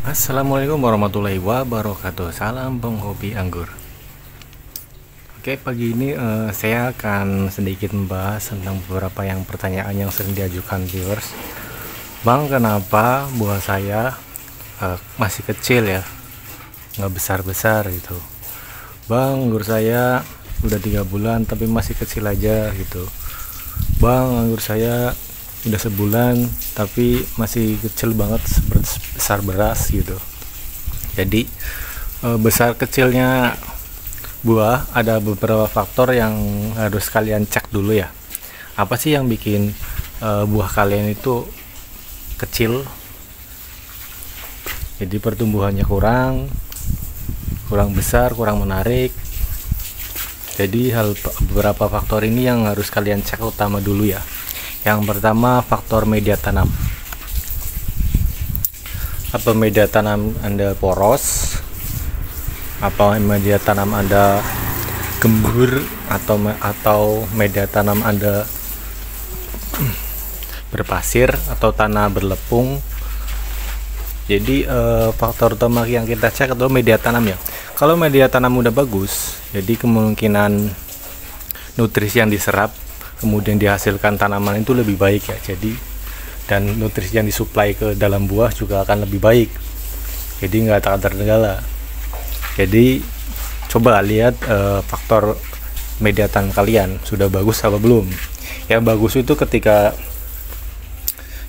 Assalamualaikum warahmatullahi wabarakatuh. Salam penghobi anggur. Oke, pagi ini saya akan sedikit membahas tentang beberapa pertanyaan yang sering diajukan viewers. Bang, kenapa buah saya masih kecil ya, nggak besar-besar gitu? Bang, anggur saya udah 3 bulan tapi masih kecil aja gitu. Bang, anggur saya udah sebulan tapi masih kecil banget, besar beras gitu. Jadi besar kecilnya buah ada beberapa faktor yang harus kalian cek dulu ya. Apa sih yang bikin buah kalian itu kecil? Jadi pertumbuhannya kurang besar, kurang menarik. Jadi beberapa faktor ini yang harus kalian cek utama dulu ya. Yang pertama, faktor media tanam. Apa media tanam Anda poros? Apa media tanam Anda gembur atau media tanam Anda berpasir atau tanah berlepung? Jadi faktor utama yang kita cek adalah media tanam ya. Kalau media tanam udah bagus, jadi kemungkinan nutrisi yang diserap kemudian dihasilkan tanaman itu lebih baik ya. Jadi dan nutrisi yang disuplai ke dalam buah juga akan lebih baik, jadi nggak akan terkendala. Jadi coba lihat faktor media tanam kalian sudah bagus apa belum. Yang bagus itu ketika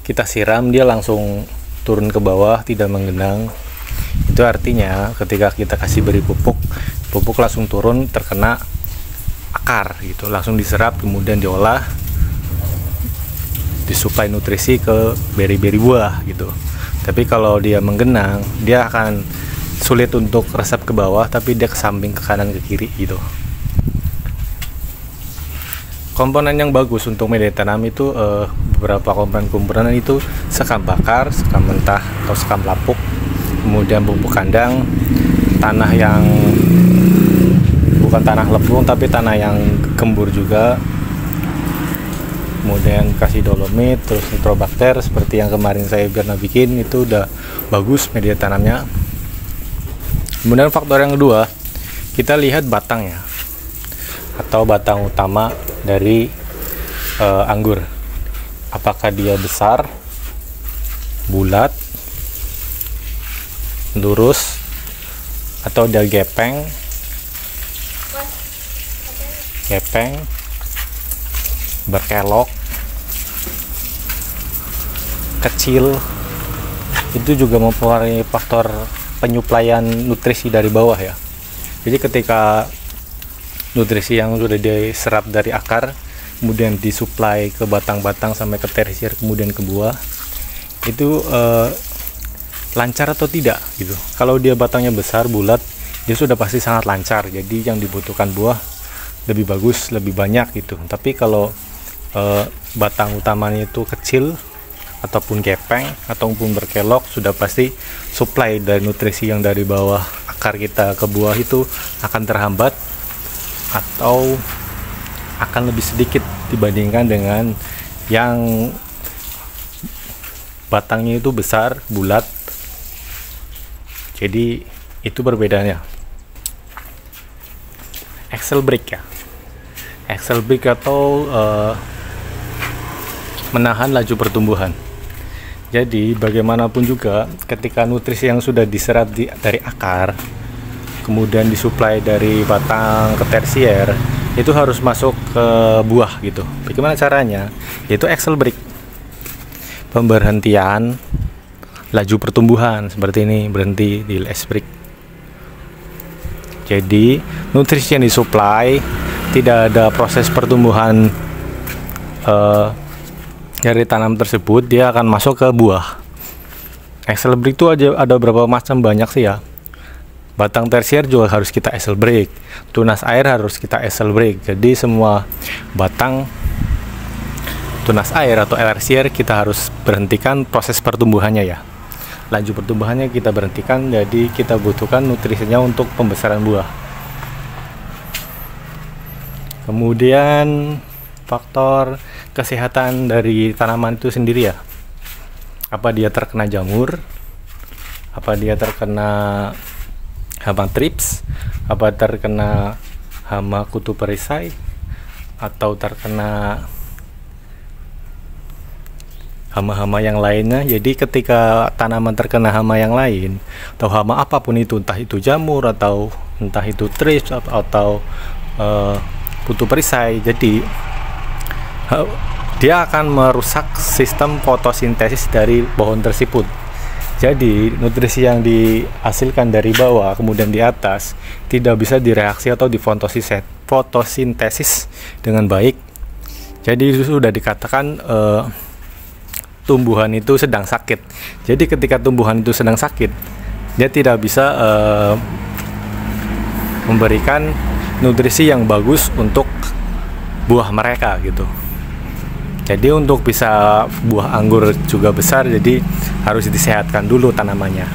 kita siram dia langsung turun ke bawah, tidak menggenang. Itu artinya ketika kita kasih beri pupuk langsung turun terkena akar gitu, langsung diserap kemudian diolah, disuplai nutrisi ke beri-beri buah gitu. Tapi kalau dia menggenang, dia akan sulit untuk resap ke bawah, tapi dia ke samping, ke kanan, ke kiri gitu. Komponen yang bagus untuk media tanam itu beberapa komponen itu sekam bakar, sekam mentah atau sekam lapuk, kemudian pupuk kandang, tanah yang bukan tanah lepung tapi tanah yang gembur juga, kemudian kasih dolomit, terus nitrobakter seperti yang kemarin saya pernah bikin, itu udah bagus media tanamnya. Kemudian faktor yang kedua, kita lihat batangnya atau batang utama dari anggur. Apakah dia besar, bulat, lurus, atau dia gepeng, berkelok, kecil. Itu juga mempengaruhi faktor penyuplaian nutrisi dari bawah ya. Jadi ketika nutrisi yang sudah diserap dari akar kemudian disuplai ke batang-batang sampai ke tersier kemudian ke buah, itu lancar atau tidak gitu. Kalau dia batangnya besar, bulat, dia sudah pasti sangat lancar, jadi yang dibutuhkan buah lebih bagus, lebih banyak gitu. Tapi kalau batang utamanya itu kecil ataupun gepeng ataupun berkelok, sudah pasti suplai dari nutrisi yang dari bawah akar kita ke buah itu akan terhambat atau akan lebih sedikit dibandingkan dengan yang batangnya itu besar, bulat. Jadi itu perbedaannya. Axle brake ya, axle brake atau menahan laju pertumbuhan. Jadi bagaimanapun juga ketika nutrisi yang sudah diserap dari akar kemudian disuplai dari batang ke tersier, itu harus masuk ke buah gitu. Bagaimana caranya? Yaitu axle brake, pemberhentian laju pertumbuhan seperti ini, berhenti di axle brake. Jadi nutrisi yang disuplai, tidak ada proses pertumbuhan dari tanam tersebut, dia akan masuk ke buah. Axle brake itu ada berapa macam, banyak sih ya. Batang tersier juga harus kita axle brake, tunas air harus kita axle brake. Jadi semua batang tunas air atau tersier kita harus berhentikan proses pertumbuhannya ya. Laju pertumbuhannya kita berhentikan, jadi kita butuhkan nutrisinya untuk pembesaran buah. Kemudian faktor kesehatan dari tanaman itu sendiri ya. Apa dia terkena jamur apa dia terkena hama trips, apa terkena hama kutu perisai, atau terkena hama-hama yang lainnya. Jadi ketika tanaman terkena hama yang lain atau hama apapun itu, entah itu jamur atau entah itu trips atau kutu perisai, jadi dia akan merusak sistem fotosintesis dari pohon tersebut. Jadi nutrisi yang dihasilkan dari bawah kemudian di atas tidak bisa direaksi atau fotosintesis dengan baik. Jadi sudah dikatakan tumbuhan itu sedang sakit. Jadi ketika tumbuhan itu sedang sakit, dia tidak bisa memberikan nutrisi yang bagus untuk buah mereka gitu. Jadi untuk bisa buah anggur juga besar, jadi harus disehatkan dulu tanamannya.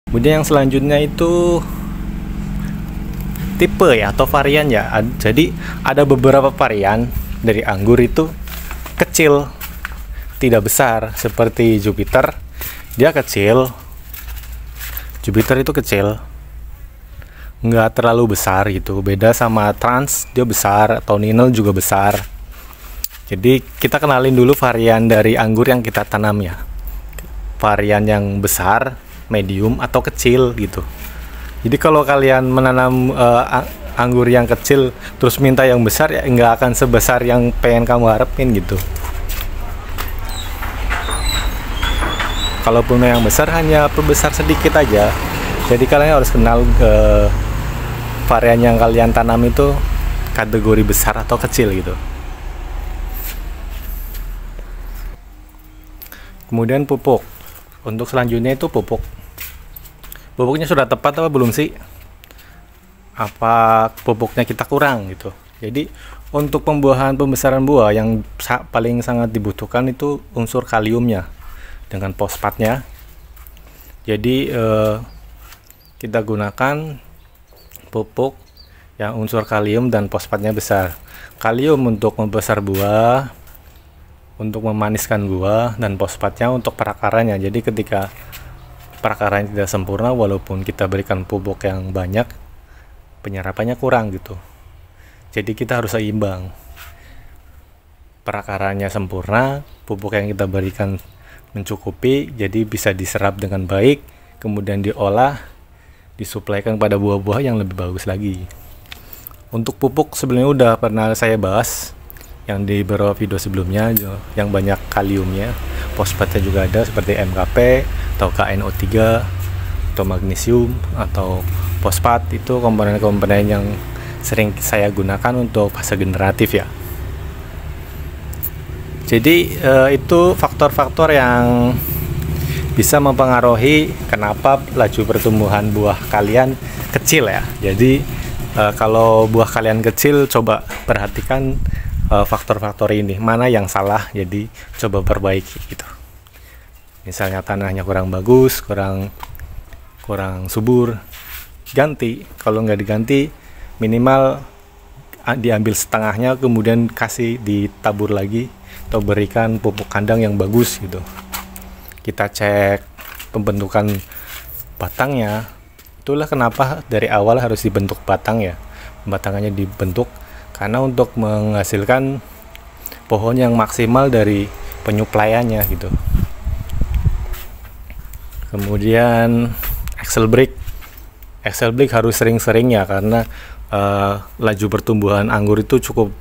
Kemudian yang selanjutnya itu tipe ya atau varian ya. Jadi ada beberapa varian dari anggur itu kecil, tidak besar, seperti Jupiter. Dia kecil, Jupiter itu kecil, nggak terlalu besar gitu. Beda sama Trans, dia besar, atau Ninel juga besar. Jadi kita kenalin dulu varian dari anggur yang kita tanam ya. Varian yang besar, medium, atau kecil gitu. Jadi kalau kalian menanam anggur yang kecil terus minta yang besar, ya nggak akan sebesar yang pengen kamu harapin gitu. Kalaupun yang besar hanya perbesar sedikit aja. Jadi kalian harus kenal varian yang kalian tanam itu kategori besar atau kecil gitu. Kemudian pupuk. Untuk selanjutnya itu pupuk. Pupuknya sudah tepat atau belum sih? Apa pupuknya kita kurang gitu. Jadi untuk pembesaran buah yang paling sangat dibutuhkan itu unsur kaliumnya dengan fosfatnya. Jadi kita gunakan pupuk yang unsur kalium dan fosfatnya besar. Kalium untuk membesar buah, untuk memaniskan buah, dan fosfatnya untuk perakarannya. Jadi ketika perakarannya tidak sempurna, walaupun kita berikan pupuk yang banyak, penyerapannya kurang gitu. Jadi kita harus seimbang. Perakarannya sempurna, pupuk yang kita berikan mencukupi, jadi bisa diserap dengan baik, kemudian diolah, disuplaikan pada buah-buah yang lebih bagus lagi. Untuk pupuk sebelumnya udah pernah saya bahas yang di beberapa video sebelumnya, yang banyak kaliumnya. Fosfatnya juga ada seperti MKP atau KNO3 atau magnesium atau fosfat. Itu komponen-komponen yang sering saya gunakan untuk fase generatif ya. Jadi itu faktor-faktor yang bisa mempengaruhi kenapa laju pertumbuhan buah kalian kecil ya. Jadi kalau buah kalian kecil, coba perhatikan faktor-faktor ini, mana yang salah, jadi coba perbaiki gitu. Misalnya tanahnya kurang bagus, kurang subur, ganti. Kalau nggak diganti, minimal diambil setengahnya, kemudian kasih ditabur lagi atau berikan pupuk kandang yang bagus gitu. Kita cek pembentukan batangnya. Itulah kenapa dari awal harus dibentuk batang ya. Batangannya dibentuk karena untuk menghasilkan pohon yang maksimal dari penyuplaiannya gitu. Kemudian axle break harus sering-sering ya, karena laju pertumbuhan anggur itu cukup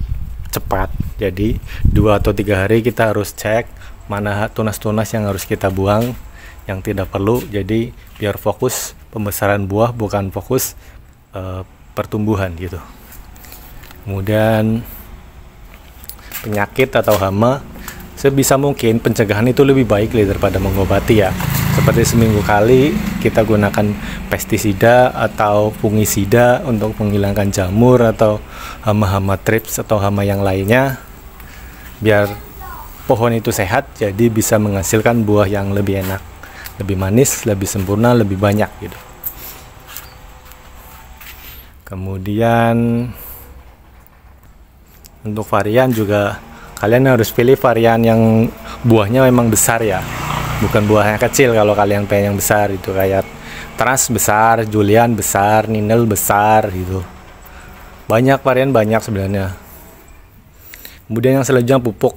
cepat. Jadi 2 atau 3 hari kita harus cek mana tunas-tunas yang harus kita buang, yang tidak perlu. Jadi biar fokus pembesaran buah, bukan fokus pertumbuhan gitu. Kemudian penyakit atau hama, sebisa mungkin pencegahan itu lebih baik daripada mengobati ya. Seperti seminggu kali kita gunakan pestisida atau fungisida untuk menghilangkan jamur atau hama-hama trips atau hama yang lainnya, biar pohon itu sehat, jadi bisa menghasilkan buah yang lebih enak, lebih manis, lebih sempurna, lebih banyak gitu. Kemudian untuk varian juga kalian harus pilih varian yang buahnya memang besar ya. bukan buah yang kecil. Kalau kalian pengen yang besar itu kayak Trans besar, Julian besar, Ninel besar gitu. Banyak varian, banyak sebenarnya. Kemudian yang selanjutnya pupuk.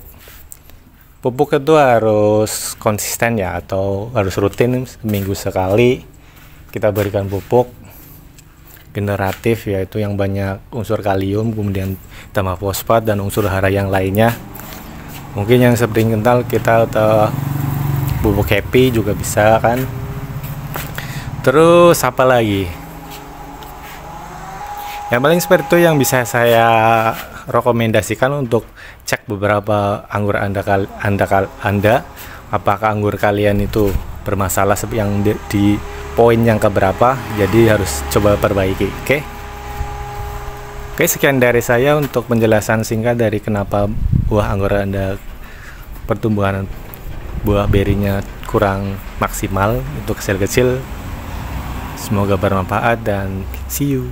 Pupuk itu harus konsisten ya, atau harus rutin, seminggu sekali kita berikan pupuk generatif, yaitu yang banyak unsur kalium, kemudian tambah fosfat dan unsur hara yang lainnya. Mungkin yang sering kental kita atau pupuk happy juga bisa kan. Terus apa lagi? Yang paling seperti itu yang bisa saya rekomendasikan untuk cek beberapa anggur Anda apakah anggur kalian itu bermasalah yang di poin yang keberapa, jadi harus coba perbaiki. Oke, sekian dari saya untuk penjelasan singkat dari kenapa buah anggur Anda pertumbuhan buah berinya kurang maksimal untuk kecil-kecil. Semoga bermanfaat dan see you.